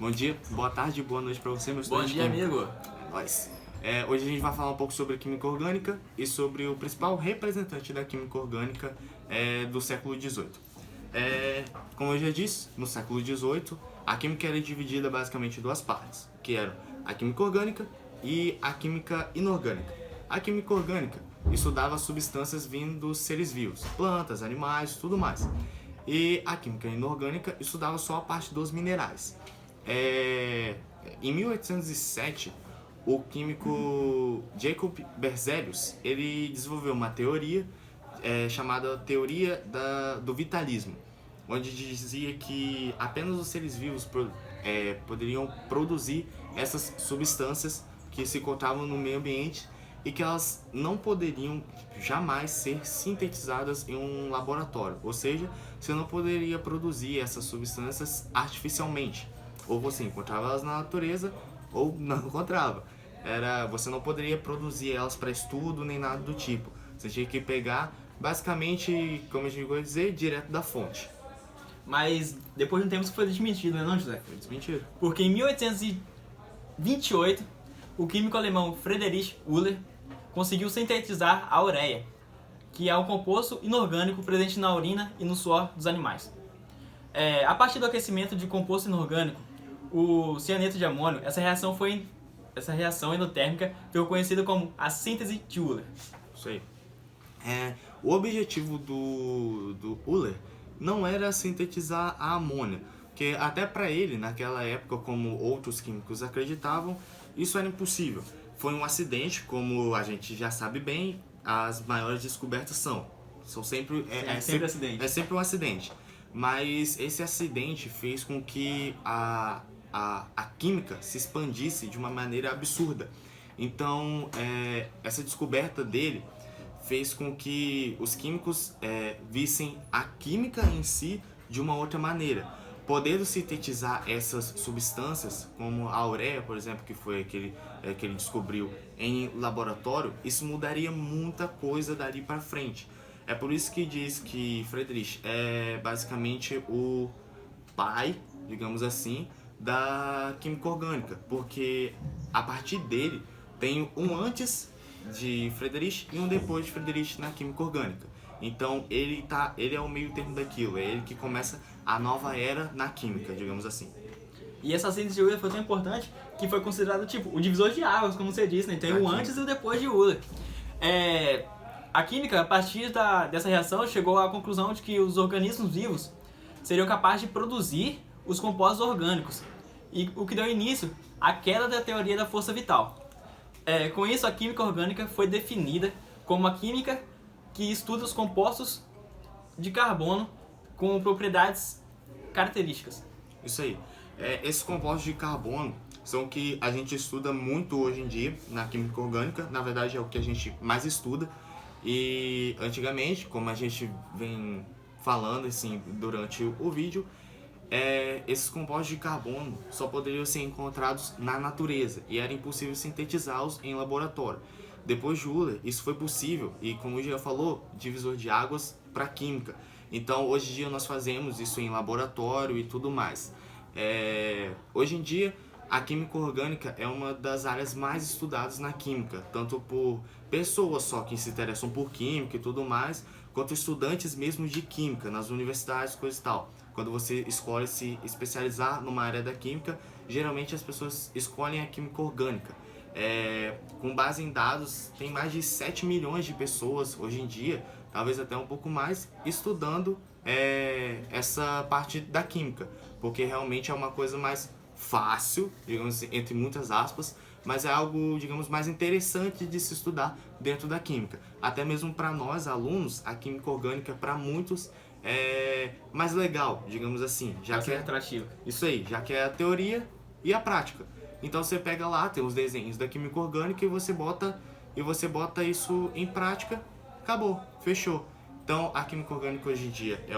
Bom dia, boa tarde, boa noite para você, meu Bom dia, amigo. Nós. Hoje a gente vai falar um pouco sobre química orgânica e sobre o principal representante da química orgânica do século XVIII. Como eu já disse, no século XVIII, a química era dividida basicamente em duas partes, que eram a química orgânica e a química inorgânica. A química orgânica estudava substâncias vindo dos seres vivos, plantas, animais, tudo mais. E a química inorgânica estudava só a parte dos minerais. Em 1807, o químico Jacob Berzelius ele desenvolveu uma teoria chamada teoria do vitalismo, onde dizia que apenas os seres vivos poderiam produzir essas substâncias que se encontravam no meio ambiente e que elas não poderiam jamais ser sintetizadas em um laboratório, ou seja, você não poderia produzir essas substâncias artificialmente, ou você encontrava elas na natureza ou não encontrava. Você não poderia produzir elas para estudo nem nada do tipo, você tinha que pegar basicamente, como a gente vai dizer, direto da fonte. Mas depois de um tempo isso foi desmentido, não é não, José? Foi desmentido. Porque em 1828, o químico alemão Friedrich Euler conseguiu sintetizar a ureia, que é um composto inorgânico presente na urina e no suor dos animais. A partir do aquecimento de composto inorgânico, o cianeto de amônio, essa reação endotérmica foi conhecida como a síntese de Euler. Isso aí. O objetivo do Euler não era sintetizar a amônia, porque até para ele, naquela época, como outros químicos acreditavam, isso era impossível. Foi um acidente, como a gente já sabe bem, as maiores descobertas são sempre acidente. É sempre um acidente. Mas esse acidente fez com que a química se expandisse de uma maneira absurda. Então, essa descoberta dele fez com que os químicos vissem a química em si de uma outra maneira. Podendo sintetizar essas substâncias, como a ureia, por exemplo, que foi que ele descobriu em laboratório, isso mudaria muita coisa dali para frente. É por isso que diz que Friedrich é basicamente o pai, digamos assim, da química orgânica, porque a partir dele tem um antes de Friedrich e um depois de Friedrich na química orgânica. Então ele é o meio termo daquilo, é ele que começa a nova era na química, digamos assim. E essa síntese de Euler foi tão importante que foi considerado tipo o divisor de águas, como você disse, né? Tem o antes e o depois de Euler. A química, a partir dessa reação, chegou à conclusão de que os organismos vivos seriam capazes de produzir os compostos orgânicos, e o que deu início à queda da teoria da força vital. Com isso, a química orgânica foi definida como a química que estuda os compostos de carbono com propriedades características. Isso aí. Esses compostos de carbono são o que a gente estuda muito hoje em dia na química orgânica. Na verdade, é o que a gente mais estuda. E antigamente, como a gente vem falando assim durante o vídeo, esses compostos de carbono só poderiam ser encontrados na natureza e era impossível sintetizá-los em laboratório. Depois de Euler, isso foi possível e, como o já falou, divisor de águas para a química. Então, hoje em dia nós fazemos isso em laboratório e tudo mais. Hoje em dia, a química orgânica é uma das áreas mais estudadas na química, tanto por pessoas só que se interessam por química e tudo mais, quanto estudantes mesmo de química nas universidades, coisa e tal. Quando você escolhe se especializar numa área da química, geralmente as pessoas escolhem a química orgânica. Com base em dados, tem mais de 7 milhões de pessoas hoje em dia, talvez até um pouco mais, estudando essa parte da química, porque realmente é uma coisa mais fácil, digamos assim, entre muitas aspas, mas é algo, digamos, mais interessante de se estudar dentro da química. Até mesmo para nós, alunos, a química orgânica, para muitos, é mais legal, digamos assim. Já que é atrativo. Isso aí, já que é a teoria e a prática. Então você pega lá, tem os desenhos da química orgânica e você bota isso em prática, acabou, fechou. Então a química orgânica hoje em dia é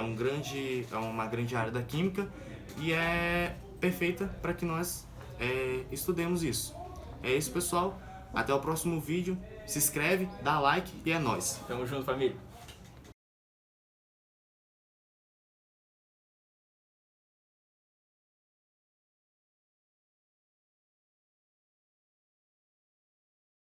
uma grande área da química e é perfeita para que nós estudemos isso. É isso, pessoal. Até o próximo vídeo. Se inscreve, dá like e é nóis. Tamo junto, família.